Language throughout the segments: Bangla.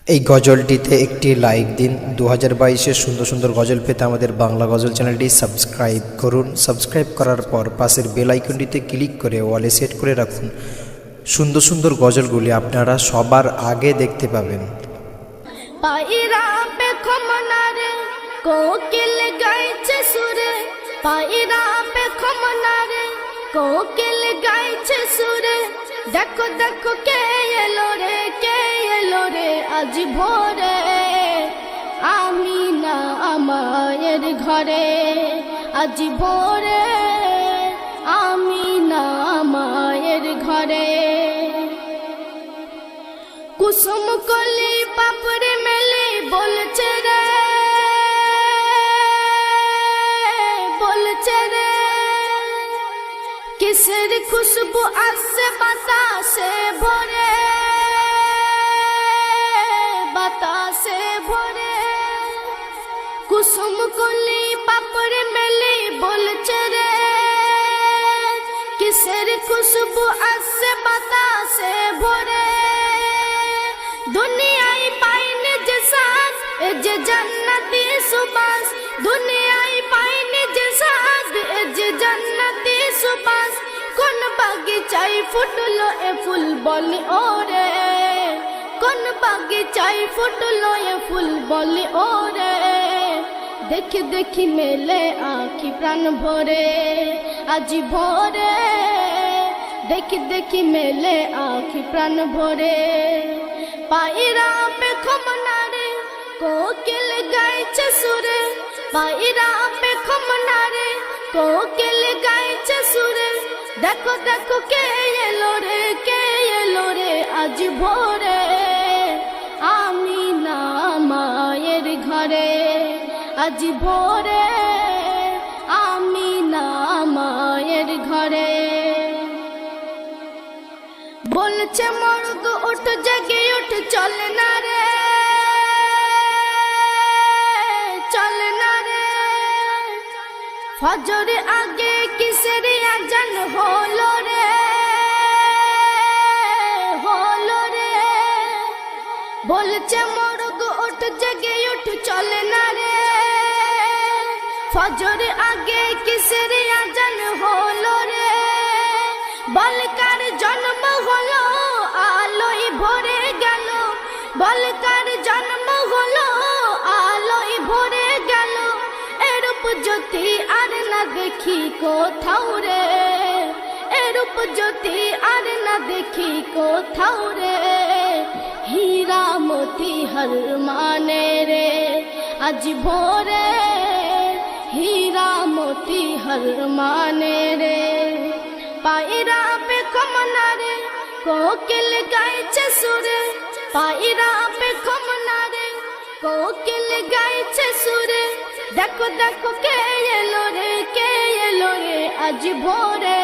এই গজলটিতে একটি লাইক দিন। 2022-এর সুন্দর সুন্দর গজল পেতে আমাদের বাংলা গজল চ্যানেলটি সাবস্ক্রাইব করুন। সাবস্ক্রাইব করার পর পাশের বেল আইকনটিতে ক্লিক করে ওয়ালে সেট করে রাখুন। সুন্দর সুন্দর গজলগুলি আপনারা সবার আগে দেখতে পাবেন। পায়রা পে খমনারে কোকিল গাইছে সুরে, পায়রা পে খমনারে কোকিল গাইছে সুরে। দেখো দেখো কে এলো রে আজ ভোরে, আমি না মায়ের ঘরে। আজ ভোরে আমি না মায়ের ঘরে। কুসুম কলি পাপড়ে মেলে বলছে রে কিসের খুশবু আসছে বাতাসে ভরে, বাতাসে ভরে। কুসুম কলি পাপড়ে মেলে বলছে রে কিসের খুশবু আসছে বাতাসে ভরে। দুনিয়ায় পাইনি যে সাজ এ যে জান্নাতি সুবাস, দুনিয়ায় পাইনি যে সাজ এ যে জান্নাতি সুবাস। কোন বাগিচায় ফুটলো এ ফুল বলে ওরে, কোন বাগিচায় ফুটলো এ ফুল বলে ওরে। দেখি দেখি মেলে আঁখি প্রাণ ভরে আজ ভোরে, দেখি দেখি মেলে আঁখি প্রাণ ভরে। পায়রা পে খমনারে কোকিল গাইছে সুরে, পায়রা পে খমনারে কোকিল গাইছে সুরে। দেখো দেখো কে এলো রে আজ ভোরে, আমি না মায়ের ঘরে। আজ ভোরে আমি না মায়ের ঘরে। বলছে মর্গ উঠ জেগে উঠ চল না রে, চল না রে। ফজর আগে কিসের আজান হলো রে, হলো রে। বলছে মর্গ উঠ জেগে উঠ চল না রে, ফজর আগে কিসের আজান হলো রে। বলকার জন্ম হলো আলোয় ভরে গেল, বলকার জন্ম হলো আলোয় ভরে গেল। এরূপ জ্যোতি আর না দেখি কোথাও রে, এরূপ জ্যোতি আর না দেখি কোথাও রে। হীরা মোতি হর মানে রে আজ ভোরে, হীরা মোতি হর মানে রে। পায়রা পে খমনারে কোকিল গাইছে সুরে, পায়রা পে খমনারে কোকিল গাইছে সুরে। দেখো দেখো কে এলো রে আজ ভোরে,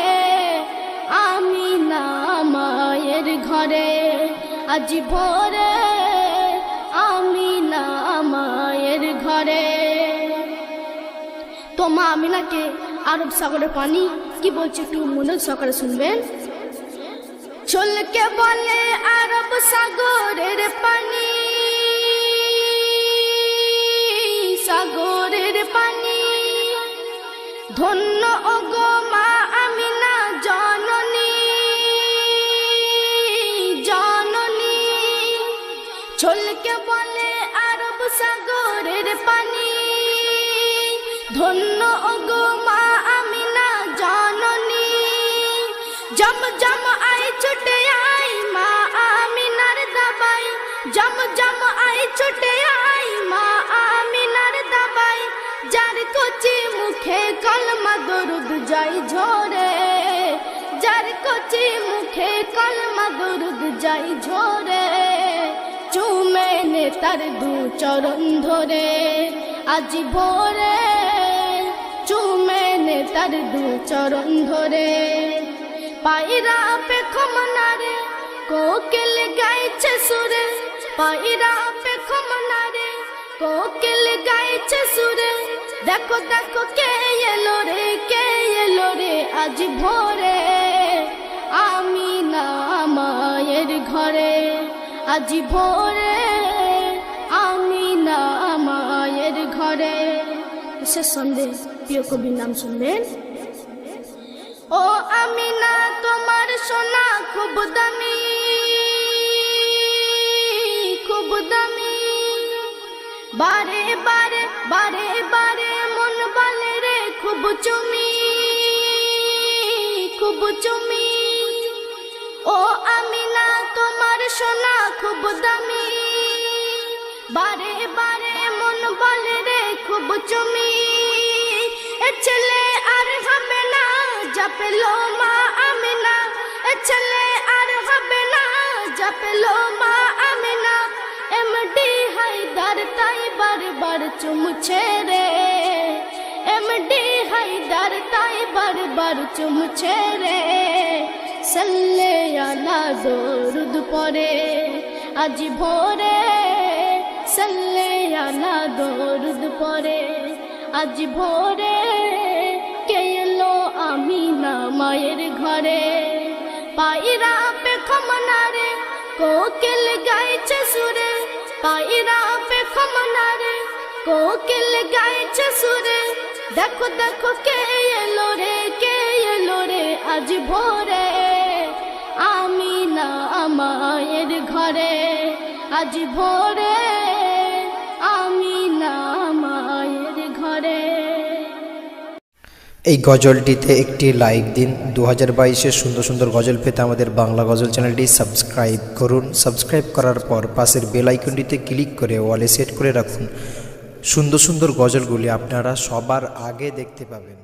আমি না মায়ের ঘরে। আজ ভোরে আমি না মায়ের ঘরে। তো মা আমিনাকে আরব সাগরের পানি কি বলছে একটু মনে সকালে শুনবেন। চলকে বলে আরব সাগরের পানি, সাগরের পানি। ধন্য ওগো মা আমিনা জননী, জননী। চলকে বলে আরব সাগরের পানি, ধন্য ওগো মা আমিনা জননী। জম জম আই ছুটে আই মা আমিনার দাবাই, জম জম আই ছুটে আই মা আমিনার দাবাই। যার কচি মুখে কলমা দরুদ যাই ঝরে, যার কচি মুখে কলমা দরুদ যাই ঝরে। চুমে নে তার দু চরণ ধরে আজ ভোরে, চুমে নে তার দু চরণ ধরে। পায়রা পে খমনারে কোকিল গাইছে সুরে, পায়রা পে খমনারে কোকিল গাইছে সুরে। দেখো দেখো কে এলো রে আজ ভোরে, আমি না মায়ের ঘরে। আজি ভোরে শেষ সন্দেহ প্রিয় কবির নাম শুনবেন। ও আমিনা তোমার সোনা খুব দামি, খুব দামি, বারে বারে বারে বারে মন বলে রে খুব চুমি, খুব চুমি। ও আমিনা তোমার সোনা খুব দামি, বারে বারে মন বলে রে খুব চুমি। এ ছেলে আর হবে না যা পেলো মা আমিনা, এ ছেলে আর হবে না যা পেলো মা আমিনা। এমডি হায়দার তাই বারবার চুমছে রে, এমডি হায়দার তাই বারবার চুমছে রে। সাল্লে আলা দরুদ পড়ে আজ ভোরে, সাল্লে আলা দরুদ পড়ে আজ ভোরে। কে এলো আমিনা মায়ের ঘরে, পায়রা পেখম নারে কোকিল গাইছে সুরে, পায়রা পেখম নারে কোকিল গাইছে সুরে। দেখো দেখো কে এলো রে, কে এলো রে আজ ভোরে, আমিনা মায়ের ঘরে আজ ভোরে, আমিনা মায়ের ঘরে। এই গজলটিতে একটি লাইক দিন। 2022-এর সুন্দর সুন্দর গজল পেতে আমাদের বাংলা গজল চ্যানেলটি সাবস্ক্রাইব করুন। সাবস্ক্রাইব করার পর পাশের বেল আইকনটিতে ক্লিক করে ওয়ালে সেট করে রাখুন। সুন্দর সুন্দর গজলগুলি আপনারা সবার আগে দেখতে পাবেন।